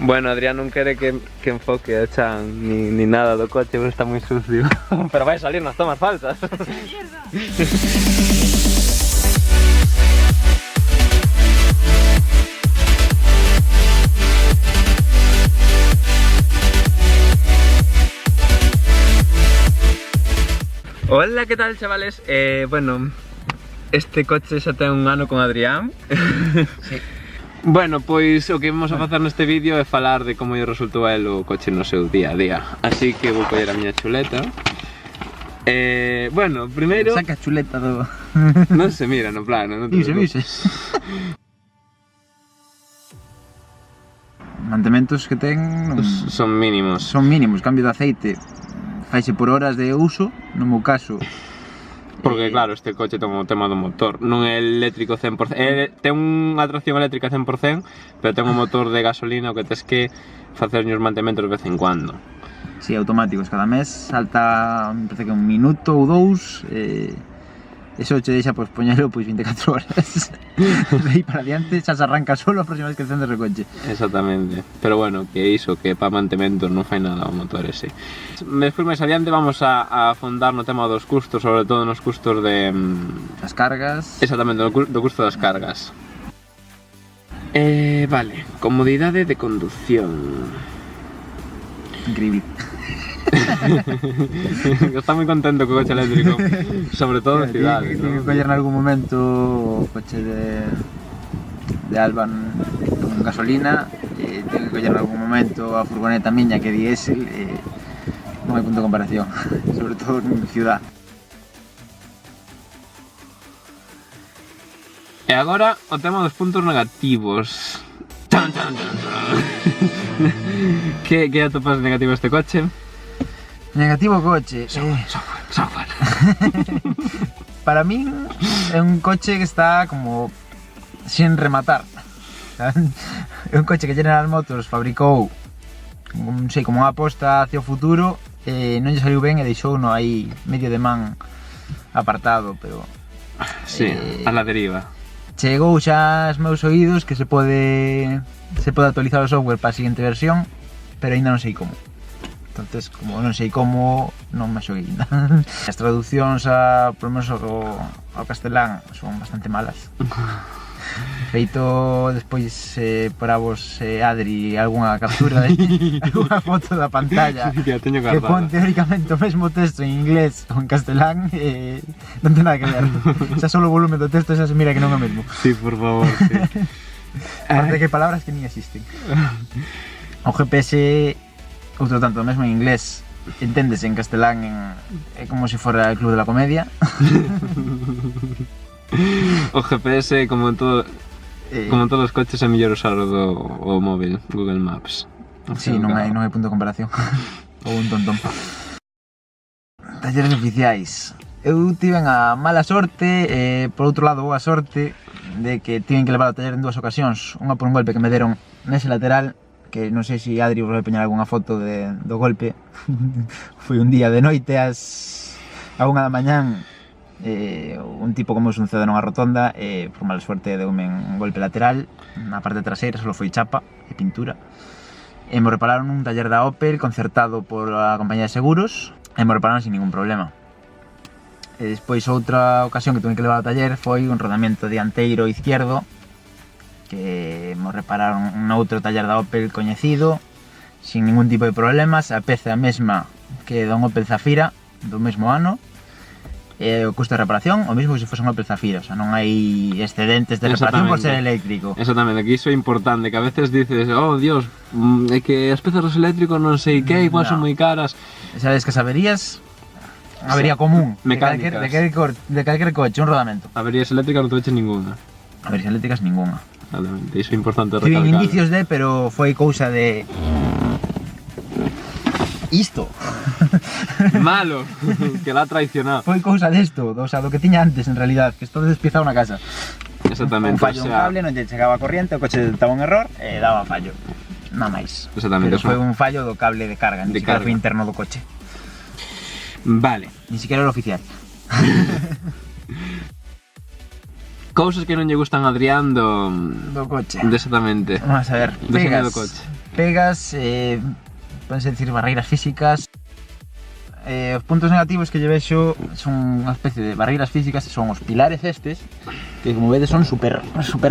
Bueno, Adrián non quere que enfoque a Chan ni nada do coche, pero está moi sucio. Pero vai salir nas tomas falsas. Hola, que tal, chavales? Bueno, este coche xa ten un ano con Adrián. Sí. Bueno, pois o que vamos a facer neste vídeo é falar de como lle resultou a el o coche no seu día a día. Así que vou coller a miña chuleta. Bueno, primeiro... Saca a chuleta do... Non se mira no plano, non te Vises. Mantementos que ten... Son mínimos. Son mínimos, cambio de aceite. Faise por horas de uso, no meu caso. Porque claro, este coche ten o tema do motor. Non é eléctrico 100%. Ten unha tracción eléctrica 100%, pero ten un motor de gasolina o que tes que facer os mantementos de vez en cuando. Si, automáticos, cada mes salta, me parece que un minuto ou dous. Eso che deixa pois poñelo pois 24 horas. De aí para adiante xa se arranca solo a próxima vez que encendes o coche. Exactamente. Pero bueno, que iso, que para mantementos non fai nada o motor ese. Despois máis adiante vamos a afondar no tema dos custos, sobre todo nos custos de... As cargas. Exactamente, do custo das cargas. Vale, comodidade de conducción. Increíble. Está moi contento co coche eléctrico, sobre todo en cidades, Tiene que coller en algún momento o coche de Alban con gasolina, tiene que coller en algún momento a furgoneta miña que é diésel, non hai punto de comparación, sobre todo en ciudad. E agora o tema dos puntos negativos. Tan, tan, tan, tan. Que atopas negativo este coche? Negativo coche. Software. Para min é un coche que está como sin rematar. É un coche que General Motors fabricou, non sei, como unha aposta hacia o futuro, non lle saliu ben e deixouno aí medio de man apartado, pero... Sí, a la deriva. Chegou xa aos meus oídos que se pode actualizar o software para a seguinte versión, pero ainda non sei como. Entonces, como non sei como, non me xoguei ainda. As traducións por lo menos ao castelán son bastante malas. Feito despois para vos, Adri, algunha captura de algunha foto da pantalla que pon teóricamente o mesmo texto en inglés ou en castelán, non ten nada que ver. Xa solo o volumen do texto xa se mira que non é o mesmo. Sí, por favor, sí. Aparte que hai palabras que nin existen. O GPS, outro tanto, mesmo en inglés, enténdese en castelán, é como se fora el Club de la Comedia. O GPS, como en todos os coches, é mellor usar o móvil, Google Maps. Sí, non hai punto de comparación. Ou un tontón. Talleres oficiais. Eu tiven a mala sorte, por outro lado boa sorte, de que tiven que levar ao taller en dúas ocasións. Unha por un golpe que me deron nese lateral, que non sei se Adri vos vai poñer algunha foto do golpe. Foi un día de noite a 1 da mañán, un tipo como se sucede nunha rotonda, por mala suerte deume un golpe lateral na parte traseira, só foi chapa e pintura, e me repararon un taller da Opel concertado por a compañía de seguros, e me repararon sin ningún problema. E despois outra ocasión que tuve que levar ao taller foi un rodamiento dianteiro izquierdo, que me repararon un outro taller da Opel coñecido sin ningún tipo de problemas, a peza mesma que don Opel Zafira do mesmo ano, e o custo de reparación o mesmo que se fose un Opel Zafira, o sea, non hai excedentes de reparación por ser eléctrico. Exactamente, que iso é importante, que a veces dices, oh Dios, é que as pezas dos eléctricos non sei que, igual son moi caras. Sabes que as averías, avería común mecánicas de calquer coche, un rodamento. Averías eléctricas non te veches ninguna. Averías eléctricas ninguna. Exactamente, iso é importante recalcar. recalcar. Tiven indicios de, pero foi cousa de... Isto. Malo, que la ha traicionado. Foi cousa desto, o sea, do que tiña antes en realidad, que está despiezado na casa. Exactamente. Un fallo, o sea, un cable, non lle chegaba a corriente, o coche detectaba un error e daba fallo. Nada máis. Exactamente. Pero foi un fallo do cable de carga, ni siquiera foi interno do coche. Vale. Ni siquiera era oficial. Cousas que non lle gustan a Adrián do coche. Exactamente. Vamos a ver, pegas. Do coche. pegas, podense dicir barreiras físicas. Os puntos negativos que lle vexo son unha especie de barreiras físicas, son os pilares estes, que como vedes son super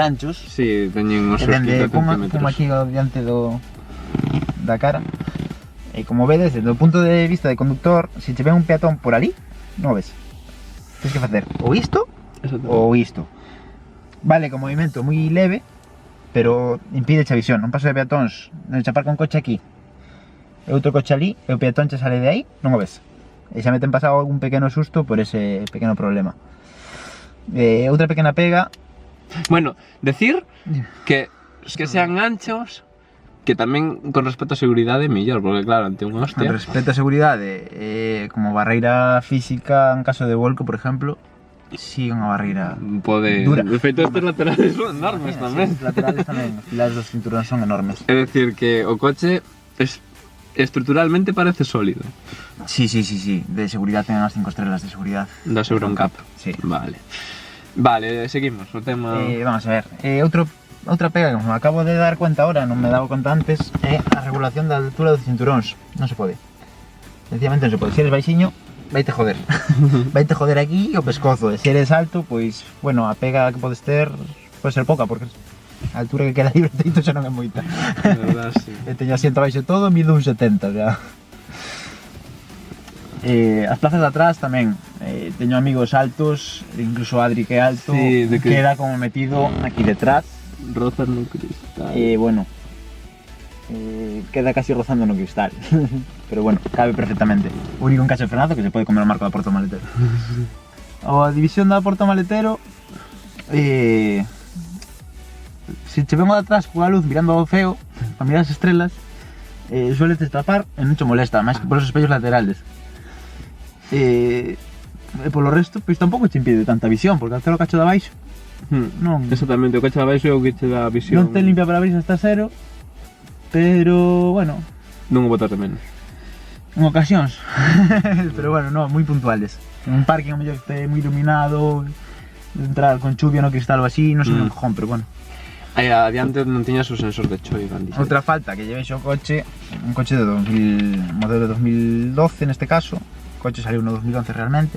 anchos. Sí, teñen uns E seus 15 dende como centímetros. aquí diante da cara. E como vedes, desde o punto de vista de conductor, se che ve un peatón por ali, non o ves. Tens que facer ou isto ou isto. Vale, con movimento moi leve, pero impide a visión. Un paso de peatóns, non che aparca un coche aquí e outro coche ali, e o peatón che sale de aí, non o ves. E xa me ten pasado algún pequeno susto por ese pequeno problema. Outra pequena pega. Bueno, decir que sean anchos, que tamén con respecto a seguridade é mellor, porque claro, ante un Con hostia... respecto a seguridade, como barreira física en caso de volco, por exemplo, si unha barreira Pode... dura. De feito, estes laterales son enormes tamén. Os laterales tamén, os pilares dos cinturóns son enormes. É dicir que o coche estruturalmente parece sólido. Sí, de seguridade ten as 5 estrelas de seguridade. Das Euroncap. Sí. Vale. Vale, seguimos o tema... Vamos a ver, outra pega que me acabo de dar cuenta ahora, non me daba conta antes, é a regulación da altura dos cinturóns. Non se pode. Sencillamente non se pode. Se eres baixiño, vaite joder. Vaite joder aquí o pescozo. E se eres alto, pois, bueno, a pega que podes ter pode ser pouca, porque a altura que queda libre teito xa non é moita. De verdad, sí. E teño asiento baixo todo, mido un 70, xa. As plazas de atrás tamén, teño amigos altos, incluso Adri que é alto, Sí, de que- queda como metido aquí detrás. Rozas no cristal. Bueno, queda casi rozando no cristal. Pero bueno, cabe perfectamente. O único encaixe de frenazo que se pode comer o marco da porta maletero. A división da porta maletero, se che vengo de atrás coa luz mirando ao feo, a mirar as estrelas, suele tapar e non te molesta, máis que por os espellos laterales. E polo resto, pois tampouco te impide tanta visión, porque al ter o cacho de abaixo, non, Exactamente, o coche de abaixo é o que te dá visión. non te limpia parabrisas trasero, pero, bueno, Non o botas de menos. en ocasións. Pero bueno, no, moi puntuales. En un parking a mellor que este moi iluminado, entrar con chuvia no cristal ou así, non sei non cojón, pero bueno. Aí adiante non tiñas o sensor de choice, van dixer. Outra falta que lle vexo o coche, un coche de 2000, modelo de 2012 neste caso, o coche saliu no 2011 realmente,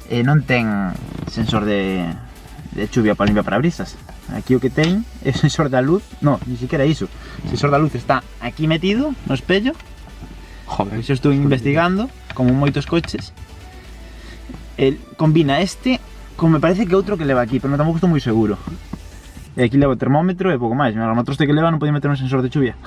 e non ten sensor de chuvia para limpiar parabrisas. Aquí o que ten é o sensor da luz, no, ni siquiera iso. O sensor da luz está aquí metido no espello. Joder. Iso estou investigando, como moitos coches. El combina este con me parece que outro que leva aquí, pero tampouco estou moi seguro. E aquí leva o termómetro e pouco máis. Mira, outro este que leva non podía meter un sensor de chuvia.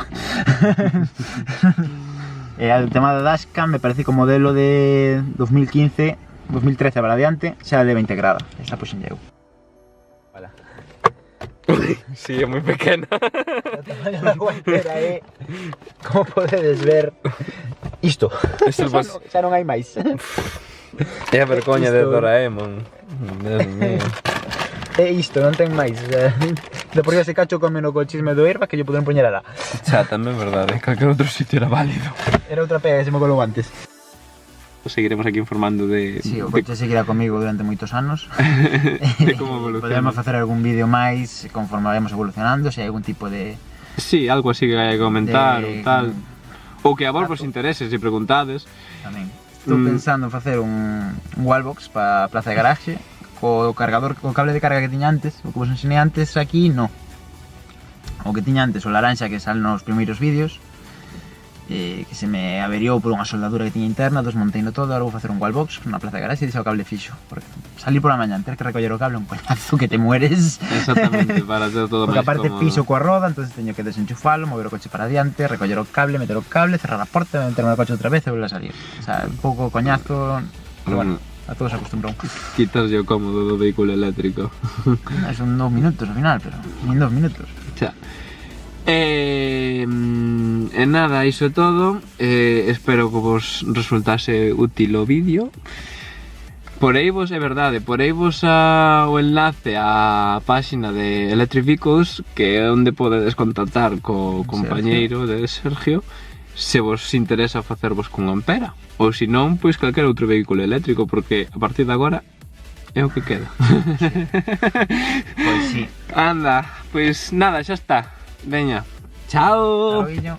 E o tema da dashcam me parece que o modelo de 2015, 2013 para adiante xa leva integrada. Esta pois en eu. Sí, é moi pequena. O tamaño da guantera é, como podedes ver, isto. Isto Xa xa non hai máis. É a vergoña de Isto- Doraemon. Dios mío. É isto, non ten máis. De por ese cacho come no cochisme do Airbag que lle poden poñer alá. Xa, tamén é verdade, calquer outro sitio era válido. Era outra pega que se me colou antes. Seguiremos aquí informando de... Sí, o de- coche seguirá comigo durante moitos anos. de como evoluciona. Podemos facer algún vídeo máis conforme vayamos evolucionando, se hai algún tipo de... Sí, algo así que hai que comentar ou de- tal. Ou que a vos vos intereses e preguntades. Tamén. Estou pensando en facer un wallbox para a plaza de garaxe co cargador, co cable de carga que tiña antes, o que vos ensinei antes aquí, no. O que tiña antes, o laranxa que sale nos primeiros vídeos, que se me averiou por unha soldadura que tiña interna, desmonteino todo, agora vou facer un wallbox na plaza de garaxe e deixar o cable fixo. Porque salir por a mañá, ter que recoller o cable, un coñazo que te mueres. Exactamente, para ter todo Porque máis aparte cómodo. piso coa roda, entonces teño que desenchufalo, mover o coche para adiante, recoller o cable, meter o cable, cerrar a porta, meterme no coche outra vez e volver a salir. O sea, un pouco coñazo, pero bueno, a todos se acostumbrou. Quitaslle o cómodo do vehículo eléctrico. Son 2 minutos ao final, pero nin 2 minutos. Xa. Nada, iso é todo. Espero que vos resultase útil o vídeo. Poreivos, é verdade, poreivos o enlace á páxina de Electric Vehicles, que é onde podedes contactar co compañeiro de Sergio, se vos interesa facervos con Ampera, ou se non, pois calquer outro vehículo eléctrico, porque a partir de agora é o que queda. Pois sí. Anda, pois nada, xa está. Veña, Chao. Chao, guiño.